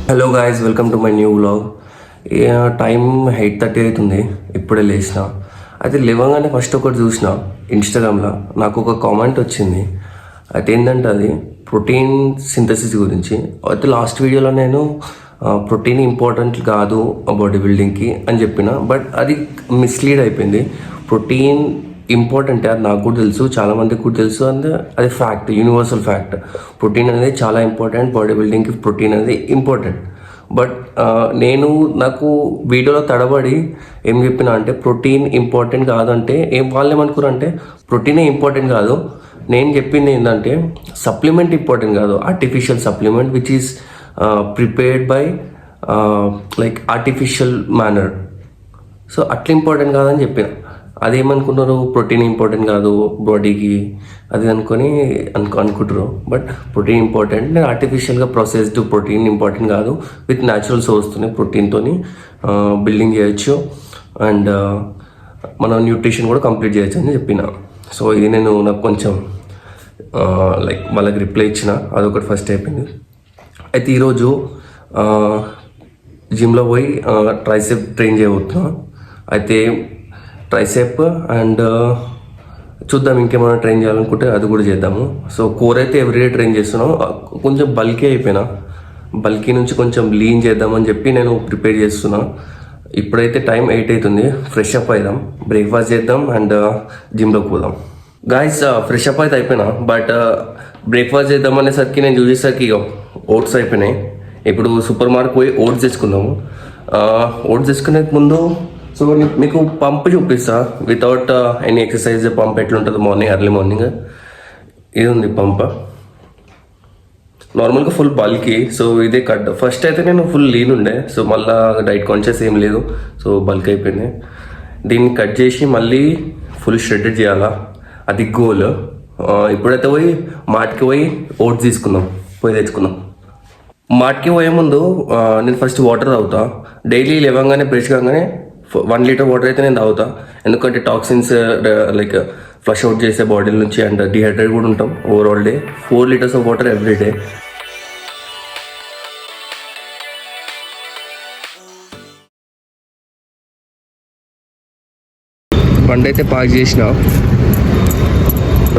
Hello guys, welcome to my new vlog. Time 8:30 అవుతుంది. ఇప్పుడే లేచిన. అయితే లేవగానే ఫస్ట్ ఒకటి చూసిన ఇన్స్టాగ్రామ్లో. నాకు ఒక కామెంట్ వచ్చింది. అయితే ఏంటంటే అది ప్రోటీన్ సింథసిస్ గురించి. అయితే లాస్ట్ వీడియోలో నేను ప్రోటీన్ ఇంపార్టెంట్ కాదు బాడీ బిల్డింగ్కి అని చెప్పిన, బట్ అది మిస్లీడ్ అయిపోయింది. ప్రోటీన్ ఇంపార్టెంట్, అది నాకు కూడా తెలుసు, చాలామందికి కూడా తెలుసు. అండ్ అది ఫ్యాక్ట్, యూనివర్సల్ ఫ్యాక్ట్. ప్రోటీన్ అనేది చాలా ఇంపార్టెంట్, బాడీ బిల్డింగ్కి ప్రోటీన్ అనేది ఇంపార్టెంట్. బట్ నాకు వీడియోలో తడబడి ఏం చెప్పిన అంటే ప్రోటీన్ ఇంపార్టెంట్ కాదంటే వాళ్ళు ఏమనుకున్నారు అంటే ప్రోటీనే ఇంపార్టెంట్ కాదు. నేను చెప్పింది ఏంటంటే సప్లిమెంట్ ఇంపార్టెంట్ కాదు, artificial supplement which is prepared by like artificial manner. So అట్లా ఇంపార్టెంట్ కాదని చెప్పిన. అదేమనుకున్నారు, ప్రోటీన్ ఇంపార్టెంట్ కాదు బాడీకి అది అనుకుంటారు. But protein important. నేను ఆర్టిఫిషియల్గా ప్రాసెస్డ్ ప్రోటీన్ ఇంపార్టెంట్ కాదు, విత్ న్యాచురల్ సోర్స్తోనే ప్రోటీన్తో బిల్డింగ్ చేయొచ్చు అండ్ మన న్యూట్రిషన్ కూడా కంప్లీట్ చేయొచ్చు అని చెప్పిన. సో ఇది నాకు కొంచెం లైక్ వాళ్ళకి రిప్లై ఇచ్చిన, అదొకటి ఫస్ట్ అయిపోయింది. అయితే ఈరోజు జిమ్లో పోయి ట్రైసెప్ ట్రైన్ చేయబోతున్నా. అయితే ట్రైసెప్ అండ్ చూద్దాం, ఇంకేమైనా ట్రైన్ చేయాలనుకుంటే అది కూడా చేద్దాము. సో కోర్ అయితే ఎవ్రీడే ట్రైన్ చేస్తున్నాం. కొంచెం బల్కీ అయిపోయినా, బల్కీ నుంచి కొంచెం లీన్ చేద్దామని చెప్పి నేను ప్రిపేర్ చేస్తున్నా. ఇప్పుడైతే టైం 8 అవుతుంది. ఫ్రెష్ అప్ అవుదాం, బ్రేక్ఫాస్ట్ చేద్దాం అండ్ జిమ్లోకి పోదాం. గాయస్, ఫ్రెష్ అప్ అయితే అయిపోయినా, బట్ బ్రేక్ఫాస్ట్ చేద్దాం అనేసరికి నేను చూసేసరికి ఓట్స్ అయిపోయినాయి. ఇప్పుడు సూపర్ మార్కెట్ పోయి ఓట్స్ తెచ్చుకుందాము. ఓట్స్ తెచ్చుకునే ముందు సో మీకు పంప్ చూపిస్తా, వితౌట్ ఎనీ ఎక్సర్సైజ్ పంప్ ఎట్లుంటుంది ఎర్లీ మార్నింగ్. ఇది ఉంది పంప్, నార్మల్గా ఫుల్ బల్కీ. సో ఇదే కట్. ఫస్ట్ అయితే నేను ఫుల్ లీన్ ఉండే, సో మళ్ళీ డైట్ కాన్షియస్ ఏం లేదు, సో బల్క్ అయిపోయింది. దీన్ని కట్ చేసి మళ్ళీ ఫుల్ షెడ్డెడ్ చేయాలా, అది గోల్. ఇప్పుడైతే పోయి మార్ట్కి పోయి ఓట్స్ తెచ్చుకుందాం. మార్ట్కి పోయే ముందు నేను ఫస్ట్ వాటర్ తాగుతా. డైలీ లేవగానే బ్రష్ కాగానే 1 లీటర్ వాటర్ అయితే నేను తాగుతా. ఎందుకంటే టాక్సిన్స్ లైక్ ఫ్లష్ అవుట్ చేసే బాడీ నుంచి అండ్ డిహైడ్రేట్ కూడా ఉంటాం overall day. 4 litres of water every day. బండి అయితే పార్క్ చేసిన,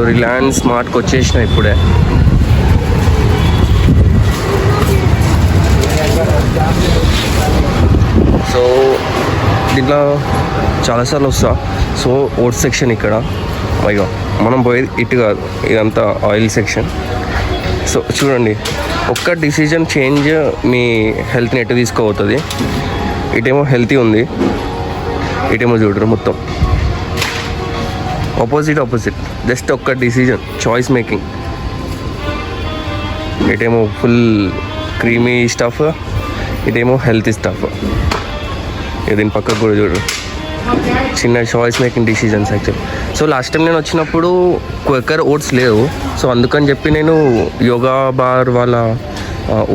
రిలయన్స్ స్మార్ట్కి వచ్చేసిన ఇప్పుడే. సో దీంట్లో చాలాసార్లు వస్తా. సో ఓట్స్ సెక్షన్ ఇక్కడ, అయ్యో మనం పోయేది ఇటు కాదు, ఇదంతా ఆయిల్ సెక్షన్. సో చూడండి, ఒక్క డిసిజన్ చేంజ్ మీ హెల్త్ని ఎటు తీసుకోబోతుంది. ఇటేమో హెల్తీ ఉంది, ఇటేమో చూడరు మొత్తం ఆపోజిట్. జస్ట్ ఒక్క డిసిజన్, చాయిస్ మేకింగ్. ఇటేమో ఫుల్ క్రీమీ స్టఫ్, ఇటేమో హెల్తీ స్టఫ్. దీని పక్కకు కూడా చూడు, చిన్న choice making decisions actual. So last time నేను వచ్చినప్పుడు క్వెకర్ ఓట్స్ లేవు, సో అందుకని చెప్పి నేను యోగా బార్ వాళ్ళ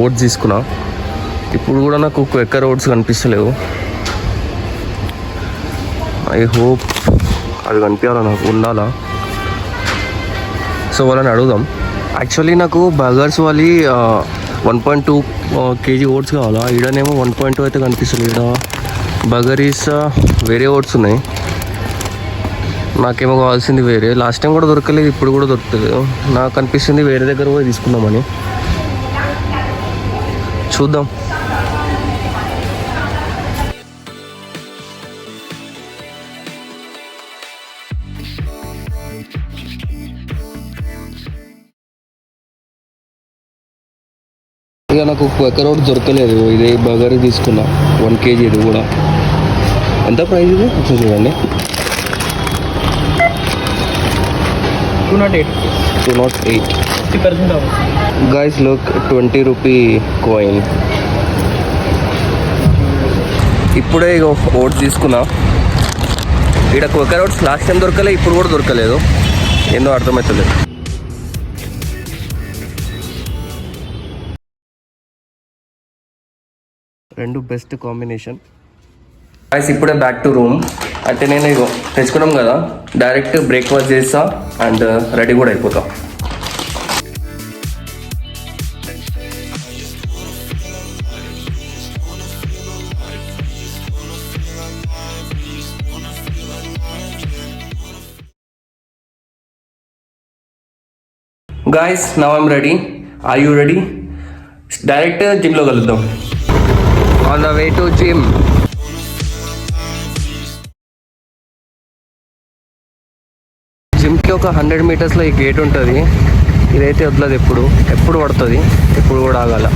ఓట్స్ తీసుకున్నా. ఇప్పుడు కూడా నాకు క్వెకర్ ఓట్స్ కనిపిస్తలేవు. ఐ హోప్ అది కనిపించాలా, నాకు ఉండాలా. సో వాళ్ళని అడుగుదాం. యాక్చువల్లీ నాకు బర్గర్స్ వాళ్ళ 1.2 kg ఓట్స్ కావాలా. ఈడనేమో 1.2 అయితే కనిపిస్తుంది. ఈడ బర్గరీస్ వేరే ఓట్స్ ఉన్నాయి, నాకేమో కావాల్సింది వేరే. లాస్ట్ టైం కూడా దొరకలేదు, ఇప్పుడు కూడా దొరుకుతుంది. నాకు అనిపిస్తుంది వేరే దగ్గర పోయి తీసుకుందామని. చూద్దాం. ఇక నాకు క్వెకర్ ఓట్స్ దొరకలేదు, ఇదే బర్గర్ తీసుకున్నా 1 kg. ఇది కూడా ఎంత ప్రైస్ ఇది చూడండి, 208. Guys look, 20 rupee coin. ఇప్పుడే ఇక ఓట్స్ తీసుకున్నా. ఇక్కడ క్వెకర్ ఓట్స్ లాస్ట్ టైం దొరకలేదు, ఇప్పుడు కూడా దొరకలేదు, ఏందో అర్థమవుతలేదు. రెండు బెస్ట్ కాంబినేషన్. గైస్ ఇప్పుడే బ్యాక్ టు రూమ్. అంటే నేను ఇగో తెచ్చుకున్నాం కదా, డైరెక్ట్ బ్రేక్ఫాస్ట్ చేస్తా అండ్ రెడీ కూడా అయిపోతా. Guys now I'm ready. Are you ready? Direct జిమ్లో కలుద్దాం. On the way to gym. జిమ్కి ఒక 100 మీటర్స్లో ఈ గేట్ ఉంటుంది. ఇదైతే వదలదు, ఎప్పుడు పడుతుంది, ఎప్పుడు కూడా ఆగాల.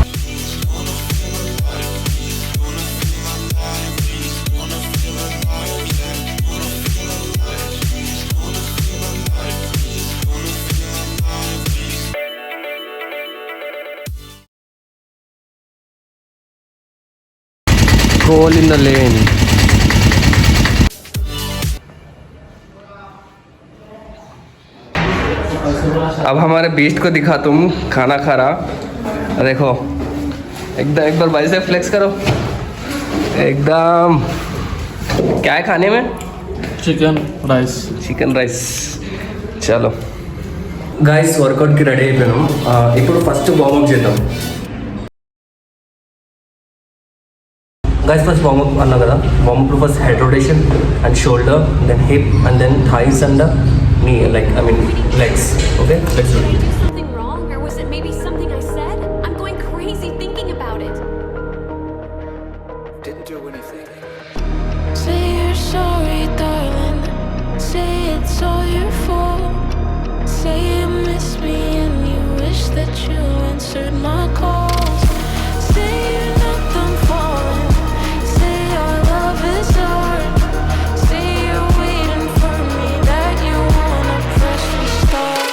Goal in the lane. अब हमारे बीस्ट को दिखा तुम खाना खा रहा. देखो एकदम, एक बार बाइसेप फ्लेक्स करो एकदम. क्या है खाने में? Chicken rice. చలో గాయస్, వర్కౌట్కి రెడీ అయిపోయాను. ఇప్పుడు ఫస్ట్ వార్మప్ చేద్దాం. గాయస్, ఫస్ట్ వార్మప్ అన్నా కదా, వార్మప్లో first head rotation and shoulder, then hip and then thighs and knee, like I mean legs. Okay, let's do it. Something wrong, or was it maybe something I said? I'm going crazy thinking about it. Didn't do anything. Say you're sorry, darling. Say it's all your fault. Say you miss me and you wish that you answered my calls. Say you're not done falling. Say our love is hard. Say you're waiting for me, that you wanna press restart.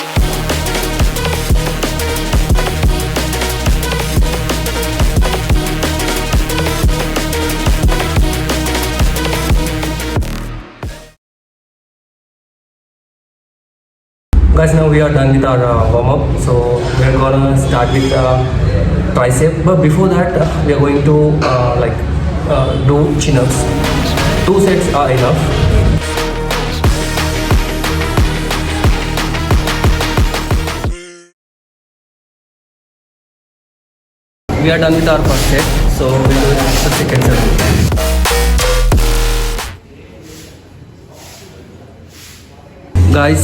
Guys, now we are done with our warm-up, so we are gonna start with tricep. But before that, we are going to do chin-ups. 2 sets are enough. We are done with our first set, so we will do the second set. Guys,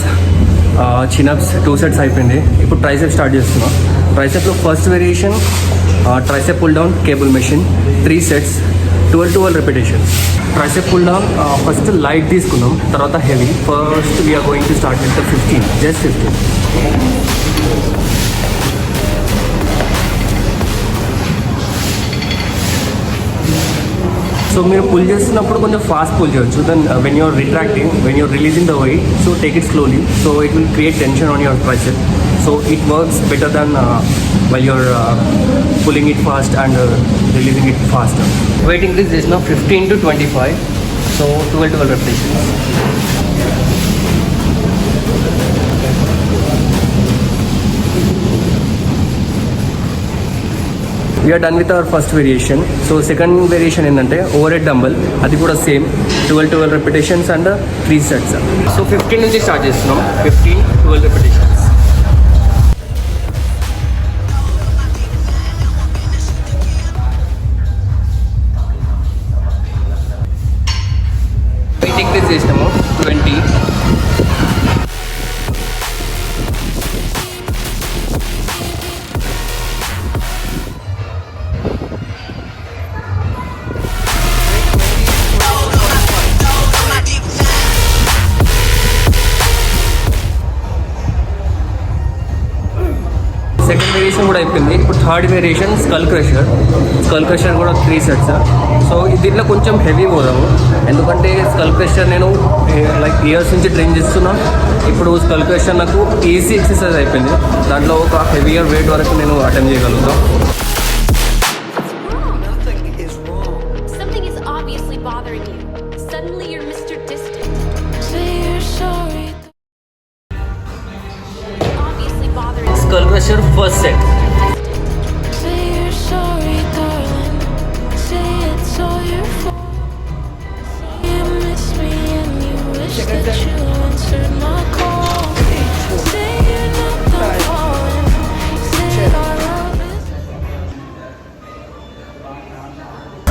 chinups 2 sets అయిపోయింది. ఇప్పుడు tricep start చేస్తున్నాం. ట్రైసెప్లో first variation tricep pull down cable machine, 3 sets, 12 repetitions. Tricep pull down first light తీసుకున్నాం, తర్వాత heavy. First we're going to start with 15, just 15. So మీరు pull చేస్తున్నప్పుడు కొంచెం fast pull చేయొచ్చు. Then when you're retracting, when you're releasing the weight, so take it slowly. So it will create tension on your tricep. So it works better than while you're pulling it fast and releasing it fast. Weight increase చేసిన 15 to 25. So 12 repetitions. We're done with our first variation. So second variation ఏంటంటే overhead dumbbell, అది కూడా same 12 repetitions and 3 sets. So 15 నుంచి start చేస్తున్నాం. 15, 12 repetitions. Wait increase చేసినాము 20. Second variation కూడా అయిపోయింది. ఇప్పుడు థర్డ్ వేరియేషన్ స్కల్ క్రషర్ కూడా 3 sets. సో దీంట్లో కొంచెం హెవీ పోదాము, ఎందుకంటే స్కల్ క్రషర్ నేను లైక్ ఇయర్స్ నుంచి ట్రైన్ చేస్తున్నా. ఇప్పుడు స్కల్ క్రషర్ నాకు ఈజీ ఎక్సర్సైజ్ అయిపోయింది. దాంట్లో ఒక హెవీయర్ వెయిట్ వరకు నేను అటెంప్ట్ చేయగలుగుతాను. Nothing is wrong. Something is obviously bothering you. Suddenly you're Mr. Distant. Say you're sorry. Obviously bothering you. Skull crusher first set. Say you're sorry, darling. Say it's all your fault. Say you miss me and you wish that you answered my call. Say you're not done falling. Say our love is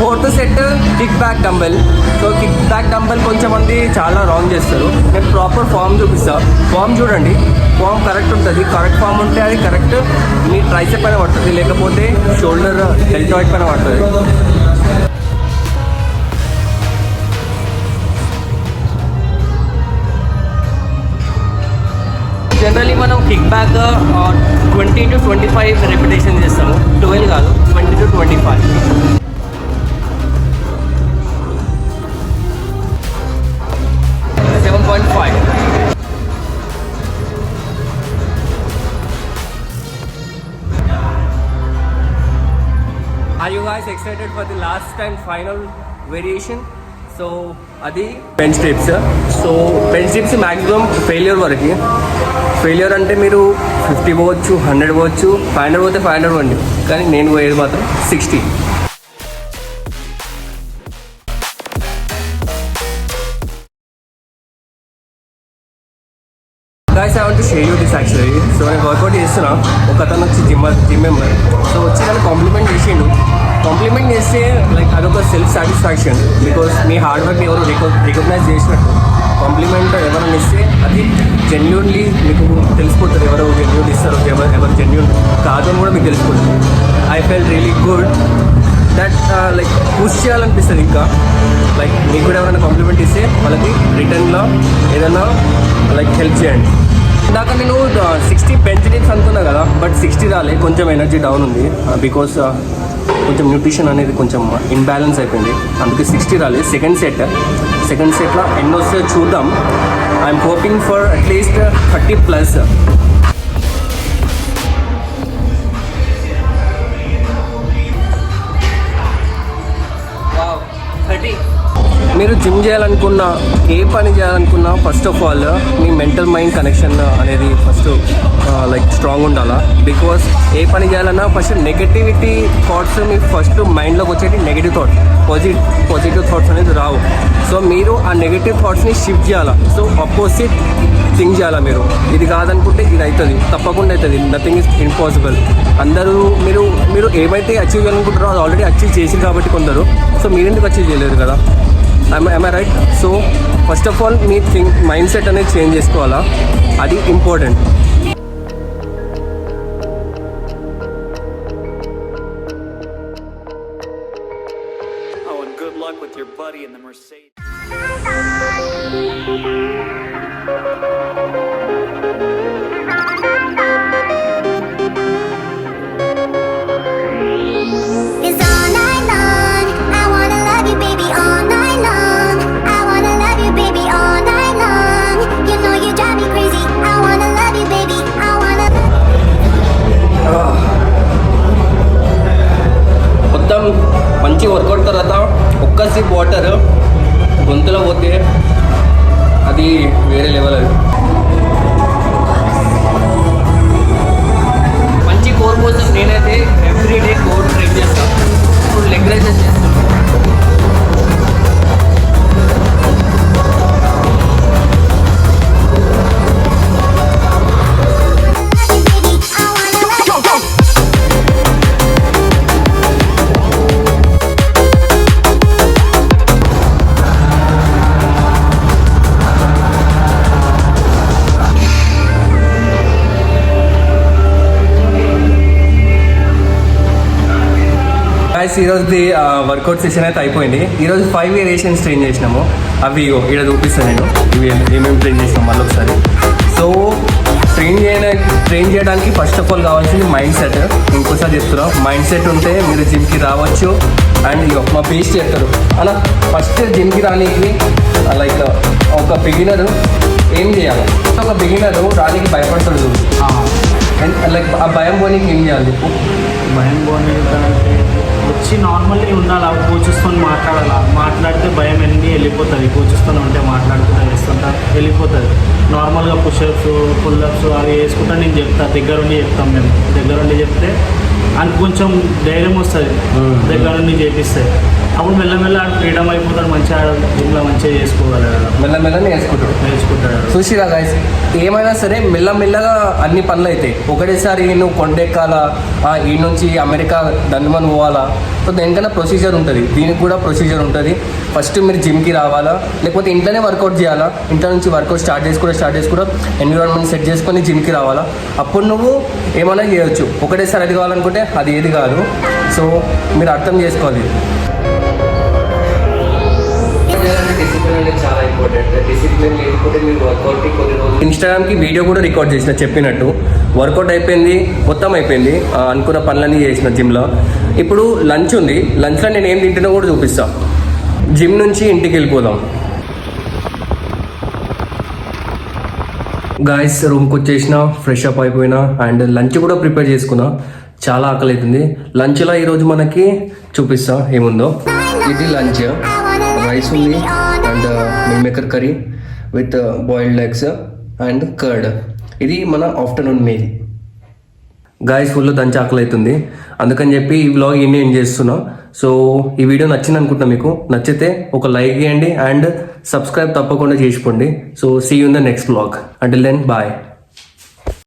fourth set kick back dumbbell. So kick back dumbbell కొంచెం మంది చాలా wrong చేస్తారు. నేను proper form చూపిస్తా. Form చూడండి, form correct ఉంటుంది. Correct form ఉంటే అది కరెక్ట్ మీ ట్రైసెప్ పైన పడుతుంది, లేకపోతే షోల్డర్ డెల్టాయిడ్ పైన పడుతుంది. జనరలీ మనం కిక్ బ్యాక్ 20 to 25 రెపిటేషన్ చేస్తాము. 12 కాదు, 20 to 25. Are you guys excited for the last and final variation? So అది bench dips. So bench dips maximum failure వరకు. ఫెయిల్యూర్ అంటే మీరు 50 పోవచ్చు, 100 పోవచ్చు, 500 పోతే 500 పోండి, కానీ నేను పోయేది మాత్రం 60. Guys, I want to share you this actually. So నేను వర్కౌట్ చేస్తున్నా, ఒక అతను వచ్చి జిమ్ మెంబర్. సో వచ్చి నన్ను కాంప్లిమెంట్ చేసిండు. కాంప్లిమెంట్ చేస్తే లైక్ అదొక self satisfaction, because me hard work ఎవరు రికగ్నైజ్ చేసినట్టు. కాంప్లిమెంట్ ఎవరైనా ఇస్తే అది జెన్యున్లీ మీకు తెలిసిపోతుంది, ఎవరు జెన్యున్ ఇస్తారు, ఎవరు జెన్యున్ కాదు అని కూడా మీకు తెలిసిపోతుంది. I feel really good that like push చేయాలనిపిస్తుంది. ఇంకా లైక్ మీకు కూడా ఎవరైనా కాంప్లిమెంట్ ఇస్తే వాళ్ళకి రిటర్న్లో ఏదైనా లైక్ హెల్ప్ చేయండి. ఇందాక నేను 60 బెంచ్ డిప్స్ అనుకున్నా కదా, బట్ 60 రాలే, కొంచెం ఎనర్జీ డౌన్ ఉంది. బికాస్ కొంచెం న్యూట్రిషన్ అనేది కొంచెం ఇన్బ్యాలెన్స్ అయిపోయింది, అందుకే 60 రాలేదు. సెకండ్ సెట్లో ఎన్నో వస్తే చూద్దాం. I'm hoping for at least 30+. మీరు జిమ్ చేయాలనుకున్నా, ఏ పని చేయాలనుకున్నా, first of all me mental mind connection అనేది ఫస్ట్ లైక్ స్ట్రాంగ్ ఉండాలా. బికాస్ ఏ పని చేయాలన్నా ఫస్ట్ నెగటివిటీ థాట్స్ మీ ఫస్ట్ మైండ్లోకి వచ్చేటి నెగటివ్ థాట్స్, పాజిటివ్ థాట్స్ అనేది రావు. సో మీరు ఆ నెగటివ్ థాట్స్ని షిఫ్ట్ చేయాలా. సో అపోజిట్ థింక్ చేయాలా. మీరు ఇది కాదనుకుంటే ఇది అవుతుంది, తప్పకుండా అవుతుంది. Nothing is impossible. అందరూ మీరు ఏమైతే అచీవ్ చేయాలనుకుంటారో అది ఆల్రెడీ అచీవ్ చేసింది కాబట్టి కొందరు. సో మీరెందుకు అచీవ్ చేయలేరు కదా. am I right? So first of all me mind set అనేది చేంజ్ చేసుకోవాలా, అది important. Oh, and good luck with your buddy in the Mercedes. It's all night long. I wanna love you, baby, all night long. I wanna love you, baby, all night long. You know you drive me crazy. I wanna love you, baby. I wanna. మొత్తం మంచి work out తర్వాత ఒక్క SIP water గొంతులో పోతే అది వేరే level. అది మంచి కోర్ కోసం నేనైతే ఎవ్రీడే కోర్ ట్రైన్ చేస్తాను. ఇప్పుడు లెగ్ రైజెస్ చేస్తాను. ఈరోజు వర్కౌట్ సెషన్ అయితే అయిపోయింది. ఈరోజు 5 వేరియేషన్స్ ట్రైన్ చేసినాము. అవి ఇక్కడ చూపిస్తాను నేను, ఇవి ఏమేమి ట్రైన్ చేసినాం మళ్ళీ ఒకసారి. సో ట్రైన్ చేయడానికి ఫస్ట్ ఆఫ్ ఆల్ కావాల్సింది మైండ్ సెట్. ఇంకోసారి చెప్తున్నా, మైండ్ సెట్ ఉంటే మీరు జిమ్కి రావచ్చు. అండ్ ఇక మా పేస్ట్ చేస్తారు అలా. ఫస్ట్ జిమ్కి రానికి లైక్ ఒక బిగినర్ ఏం చేయాలి, ఒక బిగినర్ రానికి భయపడతాడు చూడు. లైక్ ఆ భయం పోనీకి ఏం చేయాలి చెప్పు. భయం పోనీకంటే వచ్చి నార్మల్లీ ఉండాలి, కోచెస్తో మాట్లాడితే భయం ఎన్ని వెళ్ళిపోతుంది. కోచెస్తో ఉంటే మాట్లాడుకుంటా వేస్తుంటా వెళ్ళిపోతుంది. నార్మల్గా పుషప్స్ పుల్లప్స్ అవి వేసుకుంటా నేను చెప్తాను, దగ్గరుండి చెప్తాం మేము. దగ్గరుండి చెప్తే అని కొంచెం ధైర్యం వస్తుంది, దగ్గరుండి చేపిస్తే. అప్పుడు మెల్లమెల్ల ఫ్రీడమ్ అయిపోతాడు, మంచిగా జిమ్లో మంచిగా చేసుకోగలడు, మెల్లమెల్ల నేర్చుకుంటాడు. చూసిరా గైస్, ఏమైనా సరే మెల్లమెల్లగా అన్ని పనులు అవుతాయి. ఒకటేసారి నువ్వు కొండెక్కాలా, ఈ నుంచి అమెరికా దండమని పోవాలా, సో దేనికైనా ప్రొసీజర్ ఉంటుంది. దీనికి కూడా ప్రొసీజర్ ఉంటుంది. ఫస్ట్ మీరు జిమ్కి రావాలా, లేకపోతే ఇంట్లోనే వర్కౌట్ చేయాలా. ఇంట్లో నుంచి వర్కౌట్ స్టార్ట్ చేసి కూడా ఎన్విరాన్మెంట్ సెట్ చేసుకొని జిమ్కి రావాలా. అప్పుడు నువ్వు ఏమైనా చేయొచ్చు. ఒకటేసారి అది కావాలనుకుంటే అది ఏది కాదు. సో మీరు అర్థం చేసుకోవాలి. డిసిప్లిన్ అనేది చాలా ఇంపార్టెంట్. డిసిప్లిన్ లేకపోతే మీరు వర్కౌట్కి కొన్ని రోజులు ఇన్స్టాగ్రామ్కి వీడియో కూడా రికార్డ్ చేసిన, చెప్పినట్టు వర్కౌట్ అయిపోయింది, మొత్తం అయిపోయింది, అనుకున్న పనులన్నీ చేసిన జిమ్లో. ఇప్పుడు లంచ్ ఉంది, లంచ్లో నేను ఏం తింటున్నా కూడా చూపిస్తాను. జిమ్ నుంచి ఇంటికి వెళ్ళిపోదాం. గాయస్, రూమ్కి వచ్చేసిన, ఫ్రెష్ అప్ అయిపోయినా అండ్ లంచ్ కూడా ప్రిపేర్ చేసుకున్నా. చాలా ఆకలి అవుతుంది. లంచ్లో ఈరోజు మనకి చూపిస్తా ఏముందో. ఇది లంచ్, రైస్ ఉంది and meal maker curry with boiled eggs and curd. ఇది మన ఆఫ్టర్నూన్ మీల్. గాయస్, ఫుల్ దంచి ఆకలి అవుతుంది, అందుకని చెప్పి ఈ వ్లాగ్ ఇన్ని ఏం చేస్తున్నా. సో ఈ వీడియో నచ్చింది అనుకుంటున్నా. మీకు నచ్చితే ఒక లైక్ చేయండి అండ్ సబ్స్క్రైబ్ తప్పకుండా చేసుకోండి. So see you in the next vlog. Until then bye.